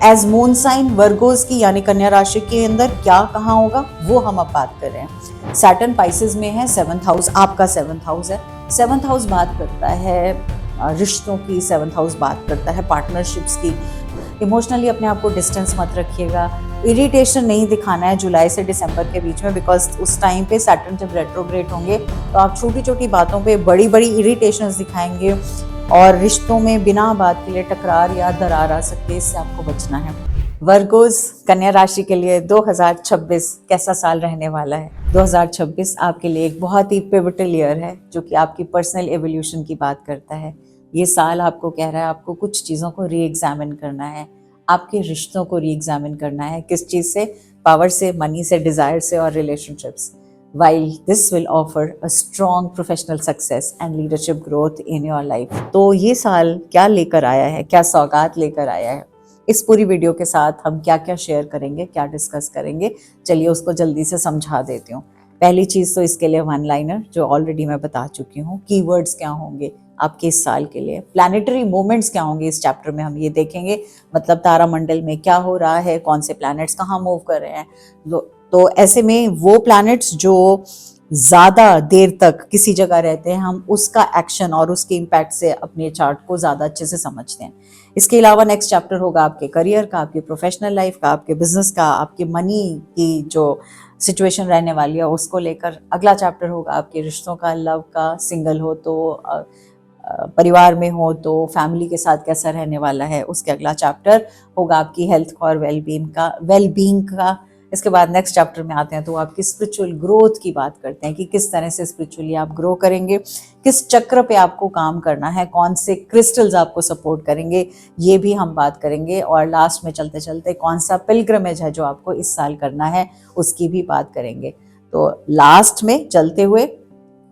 As moon sign Virgo's की यानी कन्या राशि के अंदर क्या कहाँ होगा वो हम अब बात कर रहे हैं। सैटर्न पाइसेस में है, 7th हाउस आपका 7th हाउस है। 7th हाउस बात करता है रिश्तों की, 7th हाउस बात करता है पार्टनरशिप्स की। इमोशनली अपने आप को डिस्टेंस मत रखिएगा, इरिटेशन नहीं दिखाना है जुलाई से दिसंबर के बीच में, बिकॉज उस टाइम पे सैटर्न जब रेट्रोग्रेड होंगे तो आप छोटी छोटी बातों पे बड़ी बड़ी इरिटेशंस दिखाएंगे और रिश्तों में बिना बात के लिए टकरार या दरार आ सकती है, इससे आपको बचना है। वर्गोस कन्या राशि के लिए 2026 कैसा साल रहने वाला है? 2026 आपके लिए एक बहुत ही पिवटल ईयर है जो कि आपकी पर्सनल एवोल्यूशन की बात करता है। ये साल आपको कह रहा है आपको कुछ चीज़ों को री एग्जामिन करना है, आपके रिश्तों को री एग्जामिन करना है। किस चीज़ से? पावर से, मनी से, डिज़ायर से और relationships. While this will offer a strong professional success and leadership growth in your life. तो ये साल क्या लेकर आया है, क्या सौगात लेकर आया है, इस पूरी वीडियो के साथ हम क्या क्या शेयर करेंगे, क्या डिस्कस करेंगे, चलिए उसको जल्दी से समझा देती हूँ। पहली चीज़ तो इसके लिए वन लाइनर जो ऑलरेडी मैं बता चुकी हूँ। कीवर्ड्स क्या होंगे आपके इस साल के लिए, प्लानिटरी मूवमेंट्स क्या होंगे इस चैप्टर में हम ये देखेंगे, मतलब तारामंडल में क्या हो रहा है, कौन से प्लैनेट्स कहाँ मूव कर रहे हैं। तो ऐसे में वो प्लैनेट्स जो ज़्यादा देर तक किसी जगह रहते हैं, हम उसका एक्शन और उसके इम्पैक्ट से अपने चार्ट को ज़्यादा अच्छे से समझते हैं। इसके अलावा नेक्स्ट चैप्टर होगा आपके करियर का, आपकी प्रोफेशनल लाइफ का, आपके बिजनेस का, आपके मनी की जो सिचुएशन रहने वाली है उसको लेकर। अगला चैप्टर होगा आपके रिश्तों का, लव का, सिंगल हो तो, परिवार में हो तो, फैमिली के साथ कैसा रहने वाला है। उसके अगला चैप्टर होगा आपकी हेल्थ का और वेलबींग का। इसके बाद नेक्स्ट चैप्टर में आते हैं तो आपकी स्पिरिचुअल ग्रोथ की बात करते हैं कि किस तरह से स्पिरिचुअली आप ग्रो करेंगे, किस चक्र पे आपको काम करना है, कौन से क्रिस्टल्स आपको सपोर्ट करेंगे, ये भी हम बात करेंगे। और लास्ट में चलते चलते कौन सा पिलग्रिमेज है जो आपको इस साल करना है उसकी भी बात करेंगे। तो लास्ट में चलते हुए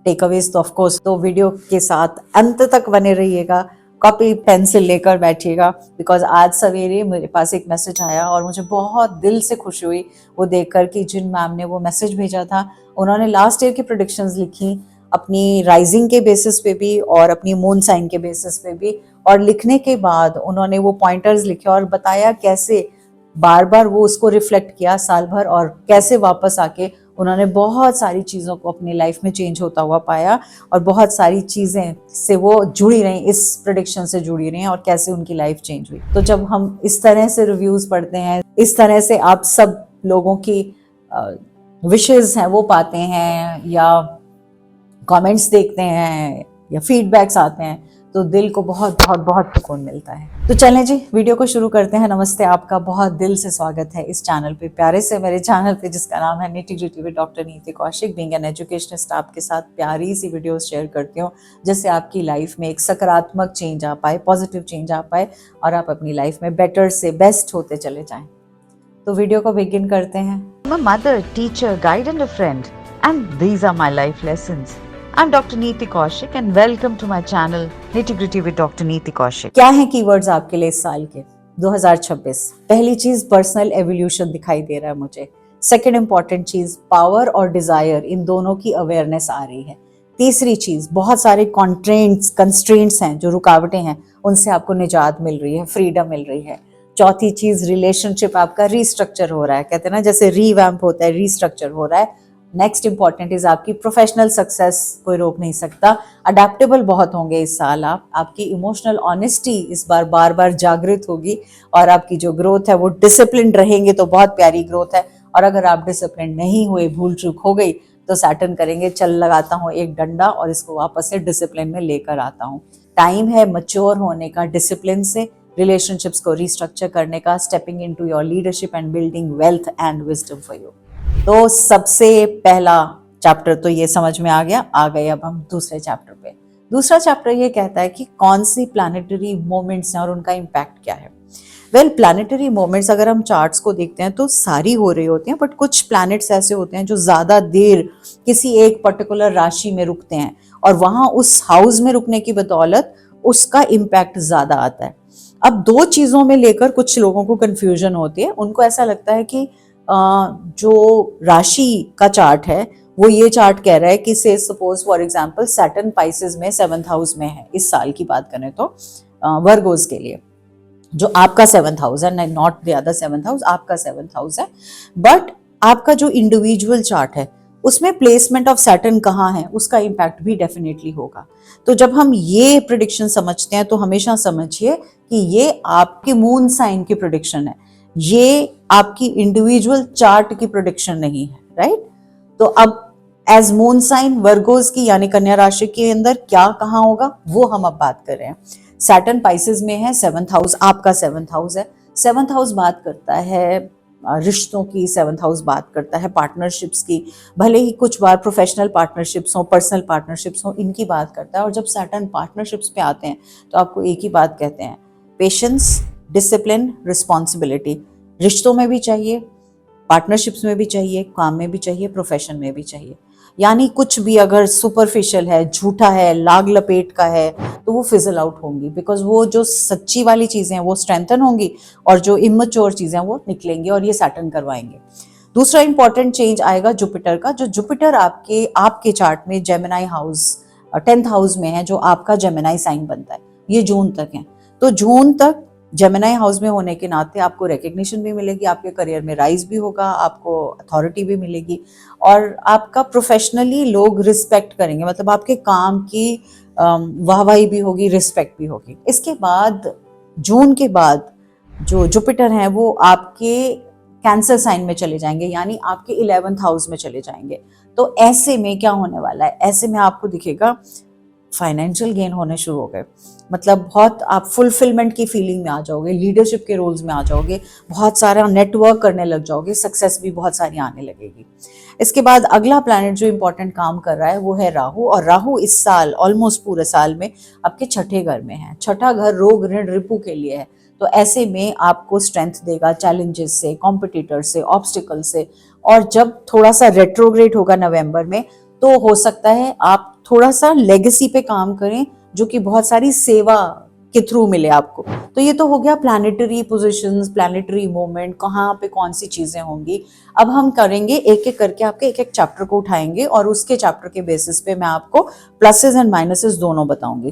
टेकअवेज तो ऑफकोर्स, तो वीडियो के साथ अंत तक बने रहिएगा, कॉपी पेंसिल लेकर बैठिएगा, बिकॉज आज सवेरे मेरे पास एक मैसेज आया और मुझे बहुत दिल से खुशी हुई वो देखकर कि जिन मैम ने वो मैसेज भेजा था उन्होंने लास्ट ईयर की प्रेडिक्शंस लिखी अपनी राइजिंग के बेसिस पे भी और अपनी मून साइन के बेसिस पे भी, और लिखने के बाद उन्होंने वो पॉइंटर्स लिखे और बताया कैसे बार बार वो उसको रिफ्लेक्ट किया साल भर और कैसे वापस आके उन्होंने बहुत सारी चीज़ों को अपनी लाइफ में चेंज होता हुआ पाया और बहुत सारी चीज़ें से वो जुड़ी रही, इस प्रेडिक्शन से जुड़ी रही और कैसे उनकी लाइफ चेंज हुई। तो जब हम इस तरह से रिव्यूज़ पढ़ते हैं, इस तरह से आप सब लोगों की विशेज़ हैं वो पाते हैं या कमेंट्स देखते हैं या फीडबैक्स आते हैं तो दिल को बहुत बहुत बहुत सुकून मिलता है। तो चलें जी वीडियो को शुरू करते हैं। नमस्ते, आपका बहुत दिल से स्वागत है इस चैनल पे, प्यारे से मेरे चैनल पे जिसका नाम है निटी-ग्रिटी विद डॉक्टर नीति कौशिक। बीइंग एन एजुकेशनिस्ट आपके साथ प्यारी सी वीडियोस शेयर करती हूँ जिससे आपकी लाइफ में एक सकारात्मक चेंज आ पाए, पॉजिटिव चेंज आ पाए और आप अपनी लाइफ में बेटर से बेस्ट होते चले जाएं। तो वीडियो को बिगिन करते हैं। I'm a mother, teacher, guide and a friend, and these are my life lessons. I'm Dr. Neeti Kaushik and welcome to my channel Nitty Gritty with Dr. Neeti Kaushik. क्या हैं keywords आपके लिए इस साल के 2026? पहली चीज पर्सनल एवोल्यूशन दिखाई दे रहा है मुझे। सेकंड इंपॉर्टेंट चीज पावर और डिजायर, इन दोनों की अवेयरनेस आ रही है। तीसरी चीज बहुत सारे कंस्ट्रेंट्स हैं जो रुकावटें हैं उनसे आपको निजात मिल रही है, फ्रीडम मिल रही है। चौथी चीज रिलेशनशिप आपका रीस्ट्रक्चर हो रहा है, कहते हैं ना जैसे रीवैम्प होता है, रीस्ट्रक्चर हो रहा है। नेक्स्ट इंपॉर्टेंट इज आपकी प्रोफेशनल सक्सेस, कोई रोक नहीं सकता। अडेप्टेबल बहुत होंगे इस साल आप, आपकी इमोशनल ऑनेस्टी इस बार बार बार जागृत होगी और आपकी जो ग्रोथ है वो डिसिप्लिन रहेंगे तो बहुत प्यारी ग्रोथ है। और अगर आप डिसिप्लिन नहीं हुए, भूल चूक हो गई तो सैटर्न करेंगे चल लगाता हूँ एक डंडा और इसको वापस से डिसिप्लिन में लेकर आता हूँ। टाइम है मैच्योर होने का, डिसिप्लिन से रिलेशनशिप्स को रिस्ट्रक्चर करने का, stepping into your leadership and building wealth and wisdom for you. तो सबसे पहला चैप्टर तो ये समझ में आ गया। आ गए अब हम दूसरे चैप्टर पे। दूसरा चैप्टर ये कहता है कि कौन सी प्लैनेटरी मोमेंट्स हैं और उनका इम्पैक्ट क्या है। वेल, प्लैनेटरी मोमेंट्स अगर हम चार्ट्स को देखते हैं तो सारी हो रही होती हैं, बट कुछ प्लैनेट्स ऐसे होते हैं जो ज़्यादा देर किसी एक पर्टिकुलर राशि में रुकते हैं और वहाँ उस हाउस में रुकने की बदौलत उसका इम्पैक्ट ज़्यादा आता है। अब दो चीज़ों में लेकर कुछ लोगों को कन्फ्यूजन होती है। उनको ऐसा लगता है कि जो राशि का चार्ट है वो ये चार्ट कह रहा है कि से suppose for example Saturn Pisces में 7th हाउस में है, इस साल की बात करें तो वर्गोस के लिए जो आपका 7th हाउस है, not the other 7th house, आपका 7th हाउस है। बट आपका जो इंडिविजुअल चार्ट है उसमें प्लेसमेंट ऑफ सैटर्न कहाँ है उसका इम्पैक्ट भी डेफिनेटली होगा। तो जब हम ये प्रिडिक्शन समझते हैं तो हमेशा समझिए कि ये आपके मून साइन की प्रिडिक्शन है, ये आपकी इंडिविजुअल चार्ट की प्रिडिक्शन नहीं है, राइट। तो अब एज मून साइन वर्गोस की यानी कन्या राशि के अंदर क्या कहाँ होगा वो हम अब बात कर रहे हैं। सैटर्न पाइसेस में है, 7th हाउस आपका 7th हाउस है। 7th हाउस बात करता है रिश्तों की, 7th हाउस बात करता है पार्टनरशिप्स की, भले ही कुछ बार प्रोफेशनल पार्टनरशिप्स हो, पर्सनल पार्टनरशिप्स हो, इनकी बात करता है। और जब सैटर्न पार्टनरशिप्स पे आते हैं तो आपको एक ही बात कहते हैं, पेशेंस, डिसिप्लिन, रिस्पॉन्सिबिलिटी। रिश्तों में भी चाहिए, पार्टनरशिप्स में भी चाहिए, काम में भी चाहिए, प्रोफेशन में भी चाहिए। यानी कुछ भी अगर सुपरफिशियल है, झूठा है, लाग लपेट का है, तो वो फिजल आउट होंगी, बिकॉज वो जो सच्ची वाली चीजें हैं वो स्ट्रेंथन होंगी और जो इमेच्योर चीजें हैं वो निकलेंगी और ये सैटर्न करवाएंगे। दूसरा इंपॉर्टेंट चेंज आएगा जुपिटर का। जो जुपिटर आपके चार्ट में जेमिनाई हाउस 10th हाउस में है, जो आपका जेमिनाई साइन बनता है, ये जून तक है। तो जून तक जेमिनाई हाउस में होने के नाते आपको रिकग्निशन भी मिलेगी, आपके करियर में राइज भी होगा, आपको अथॉरिटी भी मिलेगी और आपका प्रोफेशनली लोग रिस्पेक्ट करेंगे, मतलब आपके काम की वाहवाही भी होगी, रिस्पेक्ट भी होगी। इसके बाद जून के बाद जो जुपिटर हैं वो आपके कैंसर साइन में चले जाएंगे, यानी आपके 11th हाउस में चले जाएंगे। तो ऐसे में क्या होने वाला है, ऐसे में आपको दिखेगा फाइनेंशियल गेन होने शुरू हो गए, मतलब बहुत आप फुलफिलमेंट की फीलिंग में आ जाओगे, लीडरशिप के रोल्स में आ जाओगे, बहुत सारा नेटवर्क करने लग जाओगे, सक्सेस भी बहुत सारी आने लगेगी। इसके बाद अगला प्लैनेट जो इंपॉर्टेंट काम कर रहा है वो है राहु, और राहु इस साल ऑलमोस्ट पूरे साल में आपके छठे घर में है। छठा घर रोग ऋण रिपू के लिए है, तो ऐसे में आपको स्ट्रेंथ देगा चैलेंजेस से, कॉम्पिटिटर से, ऑब्स्टिकल से। और जब थोड़ा सा रेट्रोग्रेड होगा नवंबर में, तो हो सकता है आप थोड़ा सा लेगेसी पे काम करें, जो कि बहुत सारी सेवा के थ्रू मिले आपको। तो ये तो हो गया प्लैनेटरी पोजीशंस, प्लैनेटरी मूवमेंट, कहाँ पे कौन सी चीजें होंगी। अब हम करेंगे एक एक करके, आपके एक एक चैप्टर को उठाएंगे और उसके चैप्टर के बेसिस पे मैं आपको प्लसेस एंड माइनसेस दोनों बताऊंगी।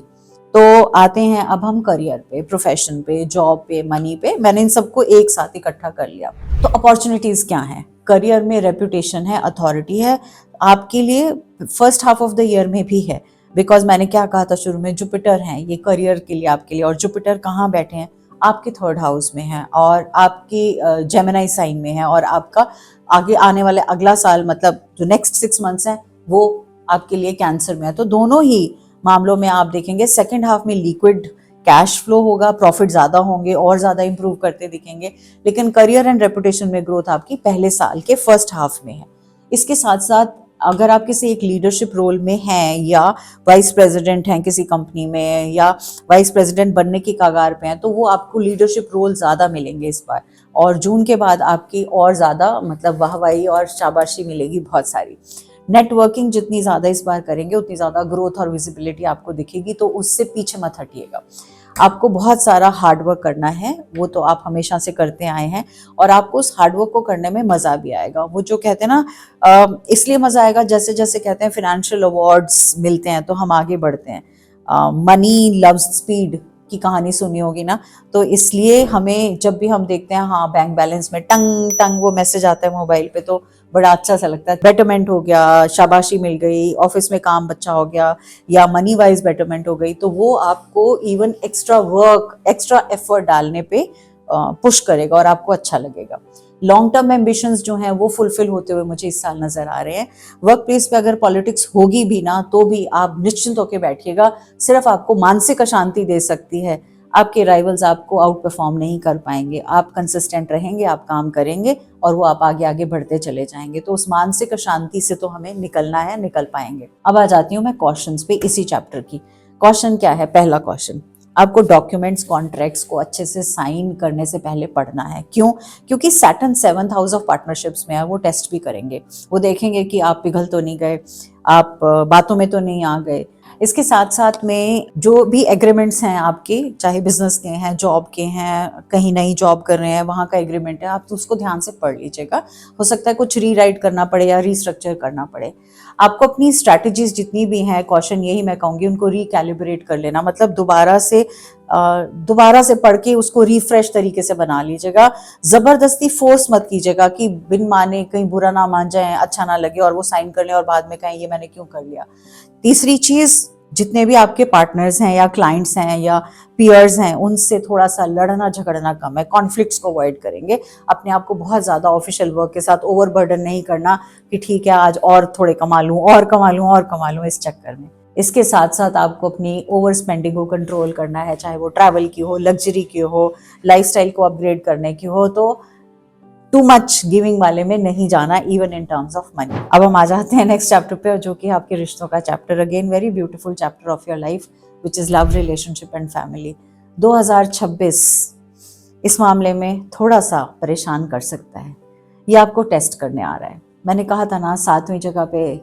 तो आते हैं अब हम करियर पे, प्रोफेशन पे, जॉब पे, मनी पे। मैंने इन सबको एक साथ इकट्ठा कर लिया। तो अपॉर्चुनिटीज क्या है करियर में? रेपुटेशन है, अथॉरिटी है, आपके लिए first half of the year में भी है, बिकॉज मैंने क्या कहा था शुरू में, जुपिटर हैं ये करियर के लिए आपके लिए। और जुपिटर कहाँ बैठे हैं? आपके 3rd हाउस में है और आपकी जेमिनाई साइन में है, और आपका आगे आने वाले अगला साल, मतलब जो नेक्स्ट 6 मंथ्स हैं वो आपके लिए कैंसर में है। तो दोनों ही मामलों में आप देखेंगे सेकेंड हाफ में लिक्विड कैश फ्लो होगा, प्रॉफिट ज्यादा होंगे और ज्यादा इंप्रूव करते दिखेंगे, लेकिन करियर एंड रेपुटेशन में ग्रोथ आपकी पहले साल के फर्स्ट हाफ में है। इसके साथ साथ अगर आप किसी एक लीडरशिप रोल में हैं या वाइस प्रेसिडेंट हैं किसी कंपनी में, या वाइस प्रेसिडेंट बनने की कगार पे हैं, तो वो आपको लीडरशिप रोल ज़्यादा मिलेंगे इस बार। और जून के बाद आपकी और ज़्यादा मतलब वाहवाही और शाबाशी मिलेगी बहुत सारी। नेटवर्किंग जितनी ज़्यादा इस बार करेंगे उतनी ज़्यादा ग्रोथ और विजिबिलिटी आपको दिखेगी, तो उससे पीछे मत हटिएगा। आपको बहुत सारा हार्डवर्क करना है, वो तो आप हमेशा से करते आए हैं, और आपको उस हार्डवर्क को करने में मज़ा भी आएगा। वो जो कहते हैं ना, इसलिए मज़ा आएगा, जैसे जैसे कहते हैं फिनेंशियल अवार्ड्स मिलते हैं तो हम आगे बढ़ते हैं। मनी लव्स स्पीड की कहानी सुनी होगी ना, तो इसलिए हमें जब भी हम देखते हैं हाँ बैंक बैलेंस में टंग टंग वो मैसेज आता है मोबाइल पे, तो बड़ा अच्छा सा लगता है। बेटरमेंट हो गया, शाबाशी मिल गई, ऑफिस में काम अच्छा हो गया, या मनी वाइज बेटरमेंट हो गई, तो वो आपको even extra work, extra effort डालने पे पुश करेगा और आपको अच्छा लगेगा। लॉन्ग टर्म एम्बिशंस जो हैं वो फुलफिल होते हुए मुझे इस साल नजर आ रहे हैं। वर्क प्लेस पे अगर पॉलिटिक्स होगी भी ना, तो भी आप निश्चिंत होकर बैठिएगा, सिर्फ आपको मानसिक अशांति दे सकती है। आपके राइवल्स आपको आउट परफॉर्म नहीं कर पाएंगे, आप कंसिस्टेंट रहेंगे, आप काम करेंगे और वो आप आगे आगे बढ़ते चले जाएंगे। तो उस मानसिक अशांति से तो हमें निकलना है, निकल पाएंगे। अब आ जाती हूँ मैं क्वेश्चंस पे इसी चैप्टर की। क्वेश्चन क्या है? पहला क्वेश्चन, आपको डॉक्यूमेंट्स, कॉन्ट्रैक्ट्स को अच्छे से साइन करने से पहले पढ़ना है। क्यों? क्योंकि Saturn 7th house of partnerships में है, वो टेस्ट भी करेंगे, वो देखेंगे कि आप पिघल तो नहीं गए, आप बातों में तो नहीं आ गए। इसके साथ साथ में जो भी एग्रीमेंट्स हैं आपके, चाहे बिजनेस के हैं, जॉब के हैं, कहीं नई जॉब कर रहे हैं, वहाँ का एग्रीमेंट है, आप तो उसको ध्यान से पढ़ लीजिएगा। हो सकता है कुछ रीराइट करना पड़े या रीस्ट्रक्चर करना पड़े। आपको अपनी स्ट्रैटेजीज जितनी भी हैं, कॉशन यही मैं कहूँगी, उनको रिकैलिब्रेट कर लेना, मतलब दोबारा से पढ़ के उसको रिफ्रेश तरीके से बना लीजिएगा। जबरदस्ती फोर्स मत कीजिएगा कि बिन माने कहीं बुरा ना मान जाए, अच्छा ना लगे और वो साइन कर लें और बाद में कहें ये मैंने क्यों कर लिया। तीसरी चीज, जितने भी आपके पार्टनर्स हैं या क्लाइंट्स हैं या पीयर्स हैं, उनसे थोड़ा सा लड़ना झगड़ना कम है, कॉन्फ्लिक्ट्स को अवॉइड करेंगे। अपने आप को बहुत ज़्यादा ऑफिशियल वर्क के साथ ओवरबर्डन नहीं करना कि ठीक है आज और थोड़े कमा लूँ और कमा लूँ और कमा लूँ इस चक्कर में। इसके साथ साथ आपको अपनी ओवर स्पेंडिंग को कंट्रोल करना है, चाहे वो ट्रैवल की हो, लग्जरी की हो, लाइफस्टाइल को अपग्रेड करने की हो, तो टू मच गिविंग वाले में नहीं जाना, even in terms of money. अब हम आ जाते हैं नेक्स्ट चैप्टर पे, जो कि आपके रिश्तों का chapter, again very beautiful chapter of your life which is love, relationship and family. 2026 इस मामले में थोड़ा सा परेशान कर सकता है, ये आपको टेस्ट करने आ रहा है। मैंने कहा था ना 7वीं जगह पे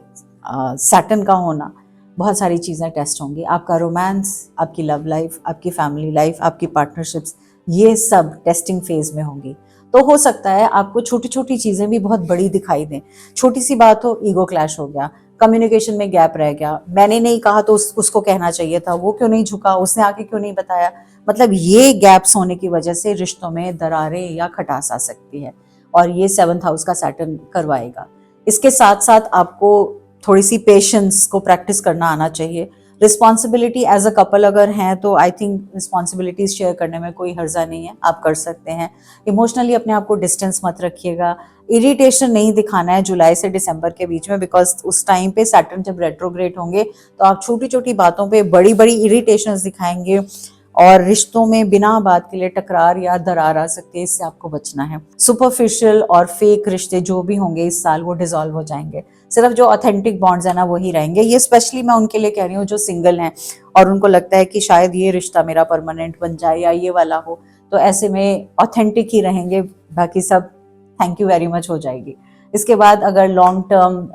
सैटर्न का होना, बहुत सारी चीज़ें टेस्ट होंगी। आपका रोमांस, आपकी लव लाइफ, आपकी फैमिली लाइफ, आपकी पार्टनरशिप्स, ये सब टेस्टिंग फेज में होंगी। तो हो सकता है आपको छोटी छोटी चीज़ें भी बहुत बड़ी दिखाई दें। छोटी सी बात हो, ईगो क्लैश हो गया, कम्युनिकेशन में गैप रह गया, मैंने नहीं कहा तो उसको कहना चाहिए था, वो क्यों नहीं झुका, उसने आके क्यों नहीं बताया, मतलब ये गैप्स होने की वजह से रिश्तों में दरारें या खटास आ सकती है, और ये 7th हाउस का सैटर्न करवाएगा। इसके साथ साथ आपको थोड़ी सी पेशेंस को प्रैक्टिस करना आना चाहिए। रिस्पॉन्सिबिलिटी एज अ कपल अगर हैं तो आई थिंक रिस्पॉन्सिबिलिटीज शेयर करने में कोई हर्जा नहीं है, आप कर सकते हैं। इमोशनली अपने आप को डिस्टेंस मत रखिएगा। इरिटेशन नहीं दिखाना है जुलाई से दिसंबर के बीच में, बिकॉज उस टाइम पे सैटर्न जब रेट्रोग्रेड होंगे तो आप छोटी छोटी बातों पे बड़ी बड़ी इरिटेशंस दिखाएंगे और रिश्तों में बिना बात के लिए टकरार या दरार आ सकती है, इससे आपको बचना है। सुपरफिशियल और फेक रिश्ते जो भी होंगे इस साल वो डिसॉल्व हो जाएंगे, सिर्फ जो ऑथेंटिक बॉन्ड्स है ना वही रहेंगे। ये स्पेशली मैं उनके लिए कह रही हूँ जो सिंगल हैं और उनको लगता है कि शायद ये रिश्ता मेरा परमानेंट बन जाए या ये वाला हो, तो ऐसे में ऑथेंटिक ही रहेंगे, बाकी सब थैंक यू वेरी मच हो जाएगी। इसके बाद अगर लॉन्ग टर्म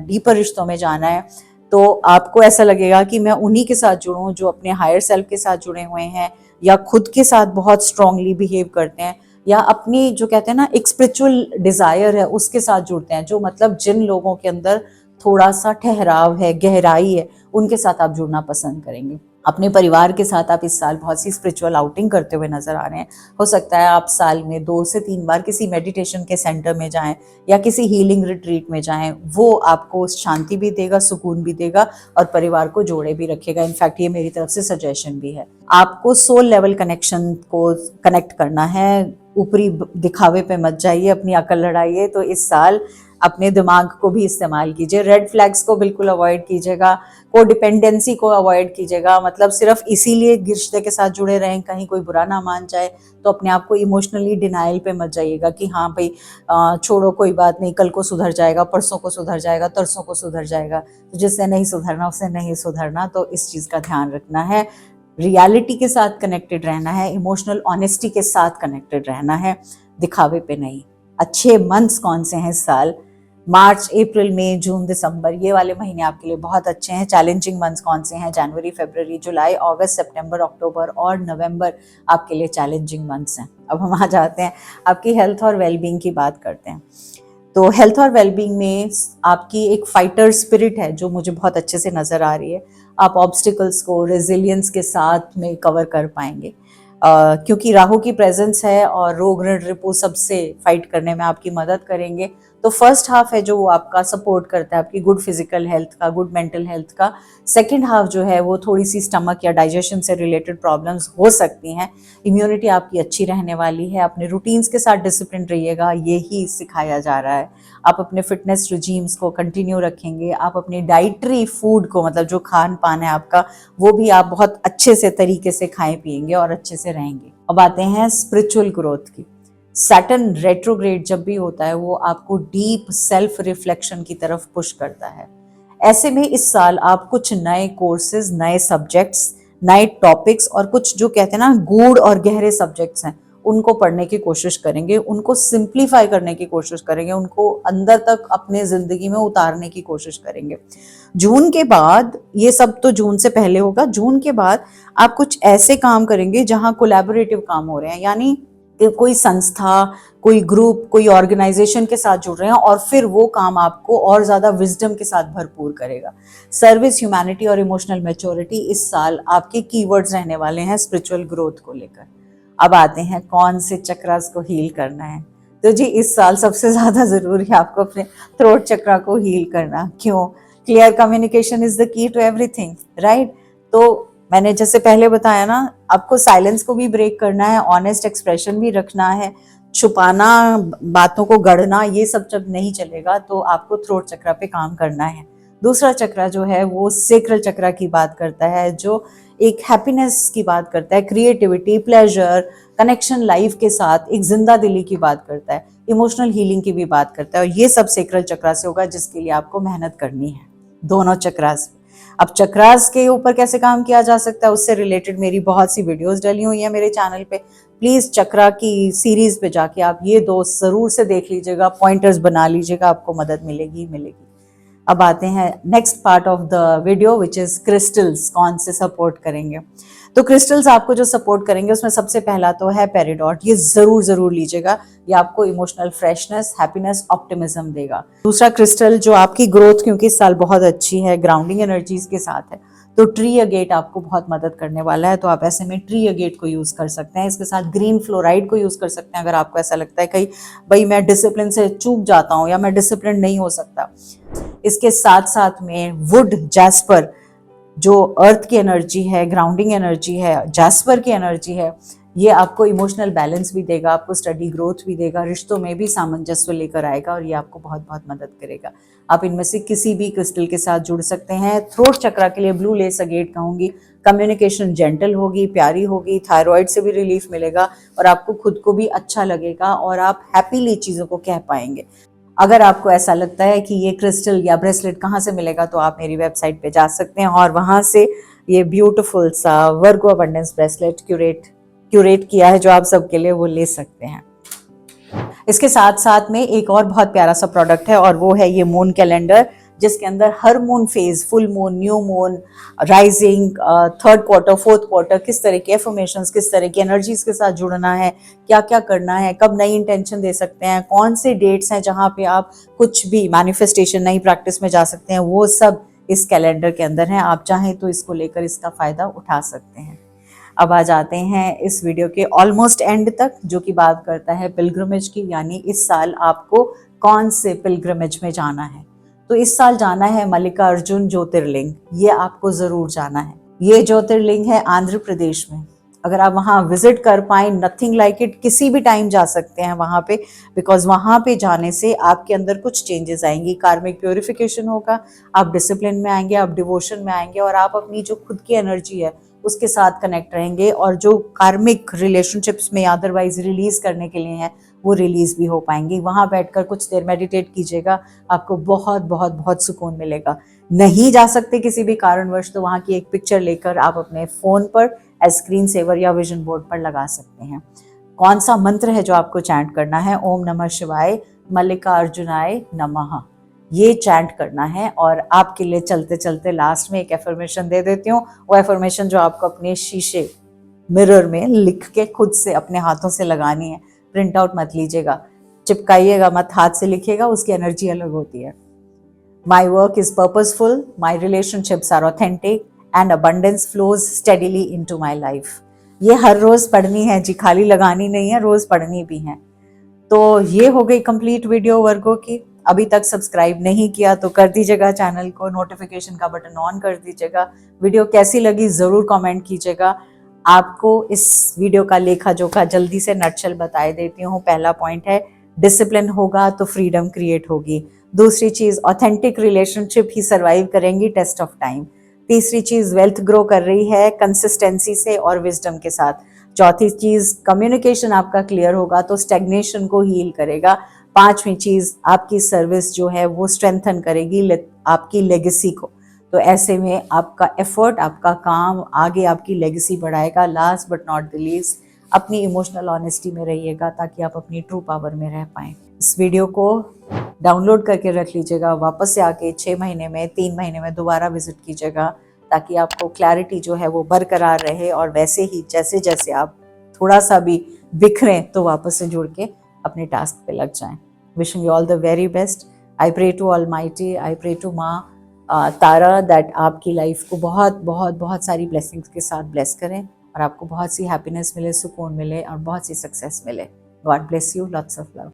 डीपर रिश्तों में जाना है तो आपको ऐसा लगेगा कि मैं उन्हीं के साथ जुड़ूं जो अपने हायर सेल्फ के साथ जुड़े हुए हैं या खुद के साथ बहुत स्ट्रांगली बिहेव करते हैं, या अपनी जो कहते हैं ना एक स्पिरिचुअल डिजायर है उसके साथ जुड़ते हैं, जो मतलब जिन लोगों के अंदर थोड़ा सा ठहराव है, गहराई है, उनके साथ आप जुड़ना पसंद करेंगे। अपने परिवार के साथ आप इस साल बहुत सी स्पिरिचुअल आउटिंग करते हुए नजर आ रहे हैं। हो सकता है आप साल में 2 से 3 बार किसी मेडिटेशन के सेंटर में जाएं या किसी हीलिंग रिट्रीट में जाएं, वो आपको शांति भी देगा, सुकून भी देगा और परिवार को जोड़े भी रखेगा। इनफैक्ट ये मेरी तरफ से सजेशन भी है। आपको सोल लेवल कनेक्शन को कनेक्ट करना है, ऊपरी दिखावे पे मत जाइए, अपनी अकल लड़ाइए। तो इस साल अपने दिमाग को भी इस्तेमाल कीजिए, रेड फ्लैग्स को बिल्कुल अवॉइड कीजिएगा, कोडिपेंडेंसी को अवॉइड कीजिएगा, मतलब सिर्फ इसीलिए रिश्ते के साथ जुड़े रहें कहीं कोई बुरा ना मान जाए, तो अपने आप को इमोशनली डिनाइल पे मत जाइएगा कि हाँ भाई छोड़ो कोई बात नहीं, कल को सुधर जाएगा, परसों को सुधर जाएगा, तरसों को सुधर जाएगा। तो जिससे नहीं सुधरना उससे नहीं सुधरना, तो इस चीज़ का ध्यान रखना है। रियलिटी के साथ कनेक्टेड रहना है, इमोशनल ऑनेस्टी के साथ कनेक्टेड रहना है, दिखावे पे नहीं। अच्छे मंथ्स कौन से हैं इस साल? मार्च, अप्रैल, मई, जून, दिसंबर, ये वाले महीने आपके लिए बहुत अच्छे हैं। चैलेंजिंग मंथ्स कौन से हैं? जनवरी, फरवरी, जुलाई, अगस्त, सितंबर, अक्टूबर और नवंबर आपके लिए चैलेंजिंग मंथ्स हैं। अब हम आ जाते हैं आपकी हेल्थ और वेलबींग की बात करते हैं। तो हेल्थ और वेलबींग में आपकी एक फाइटर स्पिरिट है जो मुझे बहुत अच्छे से नज़र आ रही है। आप ऑब्स्टिकल्स को रेजिलियंस के साथ में कवर कर पाएंगे, क्योंकि राहु की प्रेजेंस है और रोग ऋण रिपू सबसे फाइट करने में आपकी मदद करेंगे। तो फर्स्ट हाफ है जो वो आपका सपोर्ट करता है, आपकी गुड फिजिकल हेल्थ का, गुड मेंटल हेल्थ का। सेकंड हाफ जो है वो थोड़ी सी स्टमक या डाइजेशन से रिलेटेड प्रॉब्लम्स हो सकती हैं। इम्यूनिटी आपकी अच्छी रहने वाली है। अपने रूटीन्स के साथ डिसिप्लिन रहिएगा, यही सिखाया जा रहा है। आप अपने फिटनेस रिजीम्स को कंटिन्यू रखेंगे, आप अपनी डाइटरी फूड को, मतलब जो खान पान है आपका, वो भी आप बहुत अच्छे से तरीके से खाएं पिएंगे और अच्छे से रहेंगे। अब आते हैं स्पिरिचुअल ग्रोथ की। सैटर्न रेट्रोग्रेड जब भी होता है वो आपको डीप सेल्फ रिफ्लेक्शन की तरफ पुश करता है। ऐसे में इस साल आप कुछ नए कोर्सेज, नए सब्जेक्ट्स, नए टॉपिक्स और कुछ जो कहते हैं ना गूढ़ और गहरे सब्जेक्ट्स हैं उनको पढ़ने की कोशिश करेंगे, उनको सिंप्लीफाई करने की कोशिश करेंगे, उनको अंदर तक अपने ज़िंदगी में उतारने की कोशिश करेंगे। जून के बाद, ये सब तो जून से पहले होगा, जून के बाद आप कुछ ऐसे काम करेंगे जहां कोलैबोरेटिव काम हो रहे हैं, यानी कि कोई संस्था, कोई ग्रुप, कोई ऑर्गेनाइजेशन के साथ जुड़ रहे हैं और फिर वो काम आपको और ज़्यादा विजडम के साथ भरपूर करेगा। सर्विस, ह्यूमैनिटी और इमोशनल मैच्योरिटी इस साल आपके कीवर्ड्स रहने वाले हैं स्पिरिचुअल ग्रोथ को लेकर। अब आते हैं कौन से चक्रास को हील करना है। तो जी इस साल सबसे ज़्यादा ज़रूरी है आपको अपने थ्रोट चक्रा को हील करना। क्यों? Clear communication is the key to everything, right? तो मैंने जैसे पहले बताया ना, आपको साइलेंस को भी ब्रेक करना है, ऑनेस्ट एक्सप्रेशन भी रखना है, छुपाना, बातों को गढ़ना, ये सब जब नहीं चलेगा तो आपको थ्रोट चक्रा पे काम करना है। दूसरा चक्रा जो है वो सेक्रल चक्रा की बात करता है, जो एक हैप्पीनेस की बात करता है, क्रिएटिविटी, प्लेजर, कनेक्शन लाइफ के साथ, एक जिंदा दिली की बात करता है, इमोशनल हीलिंग की भी बात करता है। और ये सब सेक्रल चक्रा से होगा, जिसके लिए आपको मेहनत करनी है, दोनों चक्रास। अब चक्रास के ऊपर कैसे काम किया जा सकता है, उससे रिलेटेड मेरी बहुत सी वीडियोस डली हुई है मेरे चैनल पे। प्लीज चक्रा की सीरीज पे जाके आप ये दो जरूर से देख लीजिएगा, पॉइंटर्स बना लीजिएगा, आपको मदद मिलेगी मिलेगी। अब आते हैं next part of the video which is crystals, कौन से सपोर्ट करेंगे। तो क्रिस्टल्स आपको जो सपोर्ट करेंगे उसमें सबसे पहला तो है पेरिडॉट, ये जरूर लीजिएगा, ये आपको इमोशनल फ्रेशनेस, हैप्पीनेस, ऑप्टिमिज्म देगा। दूसरा क्रिस्टल जो आपकी ग्रोथ, क्योंकि इस साल बहुत अच्छी है, ग्राउंडिंग एनर्जीज के साथ है, तो ट्री अगेट आपको बहुत मदद करने वाला है, तो आप ऐसे में ट्री अगेट को यूज कर सकते हैं। इसके साथ ग्रीन फ्लोराइड को यूज कर सकते हैं अगर आपको ऐसा लगता है कहीं भाई मैं डिसिप्लिन से चूक जाता हूँ या मैं डिसिप्लिन नहीं हो सकता। इसके साथ साथ में वुड जैस्पर, जो अर्थ की एनर्जी है, ग्राउंडिंग एनर्जी है, जैस्पर की एनर्जी है, ये आपको इमोशनल बैलेंस भी देगा, आपको स्टडी ग्रोथ भी देगा, रिश्तों में भी सामंजस्य लेकर आएगा और ये आपको बहुत बहुत मदद करेगा। आप इनमें से किसी भी क्रिस्टल के साथ जुड़ सकते हैं। थ्रोट चक्रा के लिए ब्लू लेस अगेट कहूंगी, कम्युनिकेशन जेंटल होगी, प्यारी होगी, थायराइड से भी रिलीफ मिलेगा और आपको खुद को भी अच्छा लगेगा और आप हैप्पीली चीज़ों को कह पाएंगे। अगर आपको ऐसा लगता है कि ये क्रिस्टल या ब्रेसलेट कहाँ से मिलेगा, तो आप मेरी वेबसाइट पे जा सकते हैं और वहाँ से ये ब्यूटीफुल सा वर्गो अबंडेंस ब्रेसलेट क्यूरेट किया है जो आप सबके लिए, वो ले सकते हैं। इसके साथ साथ में एक और बहुत प्यारा सा प्रोडक्ट है और वो है ये मून कैलेंडर, जिसके अंदर हर moon phase, full moon, new moon, rising, third quarter, fourth quarter, किस तरह के एफर्मेशंस, किस तरह की एनर्जीज के साथ जुड़ना है, क्या क्या करना है, कब नई इंटेंशन दे सकते हैं, कौन से डेट्स हैं जहाँ पे आप कुछ भी मैनिफेस्टेशन, नई प्रैक्टिस में जा सकते हैं, वो सब इस कैलेंडर के अंदर है। आप चाहें तो इसको लेकर इसका फायदा उठा सकते हैं। अब आ जाते हैं इस वीडियो के ऑलमोस्ट एंड तक, जो कि बात करता है पिलग्रिमेज की, यानी इस साल आपको कौन से पिलग्रिमेज में जाना है। तो इस साल जाना है मल्लिकार्जुन ज्योतिर्लिंग, ये आपको जरूर जाना है। ये ज्योतिर्लिंग है आंध्र प्रदेश में। अगर आप वहाँ विजिट कर पाए, नथिंग लाइक इट, किसी भी टाइम जा सकते हैं वहाँ पे, बिकॉज वहाँ पे जाने से आपके अंदर कुछ चेंजेस आएंगी, कार्मिक प्योरिफिकेशन होगा, आप डिसिप्लिन में आएंगे, आप डिवोशन में आएंगे और आप अपनी जो खुद की एनर्जी है उसके साथ कनेक्ट रहेंगे और जो कार्मिक रिलेशनशिप्स में अदरवाइज रिलीज करने के लिए हैं वो रिलीज भी हो पाएंगी। वहाँ बैठकर कुछ देर मेडिटेट कीजिएगा, आपको बहुत बहुत बहुत सुकून मिलेगा। नहीं जा सकते किसी भी कारणवश, तो वहाँ की एक पिक्चर लेकर आप अपने फ़ोन पर एज स्क्रीन सेवर या विजन बोर्ड पर लगा सकते हैं। कौन सा मंत्र है जो आपको चैंट करना है? ओम नमः शिवाय मल्लिकार्जुनाय नमः, ये चैंट करना है। और आपके लिए चलते चलते लास्ट में एक एफर्मेशन दे देती हूँ, वो एफर्मेशन जो आपको अपने शीशे मिरर में लिख के खुद से अपने हाथों से लगानी है। प्रिंट आउट मत लीजिएगा, चिपकाइएगा मत, हाथ से लिखिएगा, उसकी एनर्जी अलग होती है। My work is purposeful, my relationships are authentic and abundance flows steadily into my life. ये हर रोज पढ़नी है जी, खाली लगानी नहीं है, रोज पढ़नी भी है। तो ये हो गई कंप्लीट वीडियो वर्गो की। अभी तक सब्सक्राइब नहीं किया तो कर दीजिएगा चैनल को, नोटिफिकेशन का बटन ऑन कर दीजिएगा। वीडियो कैसी लगी जरूर कमेंट कीजिएगा। आपको इस वीडियो का लेखा जोखा जल्दी से नटशल बता देती हूँ। पहला पॉइंट है, डिसिप्लिन होगा तो फ्रीडम क्रिएट होगी। दूसरी चीज, ऑथेंटिक रिलेशनशिप ही सर्वाइव करेंगी टेस्ट ऑफ टाइम। तीसरी चीज, वेल्थ ग्रो कर रही है कंसिस्टेंसी से और विजडम के साथ। चौथी चीज, कम्युनिकेशन आपका क्लियर होगा तो स्टेग्नेशन को हील करेगा। पांचवी चीज, आपकी सर्विस जो है वो स्ट्रेंथन करेगी आपकी लेगेसी को। तो ऐसे में आपका एफर्ट, आपका काम आगे आपकी लेगेसी बढ़ाएगा। Last but not the least, अपनी इमोशनल ऑनेस्टी में रहिएगा ताकि आप अपनी ट्रू पावर में रह पाएँ। इस वीडियो को डाउनलोड करके रख लीजिएगा, वापस से आके 6 महीने में 3 महीने में दोबारा विजिट कीजिएगा ताकि आपको क्लैरिटी जो है वो बरकरार रहे और वैसे ही जैसे जैसे आप थोड़ा सा भी बिखरें तो वापस से जुड़ के अपने टास्क पे लग जाएं। Wishing you all the very best. I pray to almighty, I pray to माँ तारा दैट आपकी लाइफ को बहुत बहुत बहुत सारी ब्लेसिंग्स के साथ ब्लेस करें और आपको बहुत सी हैप्पीनेस मिले, सुकून मिले और बहुत सी सक्सेस मिले। God bless you, lots of love.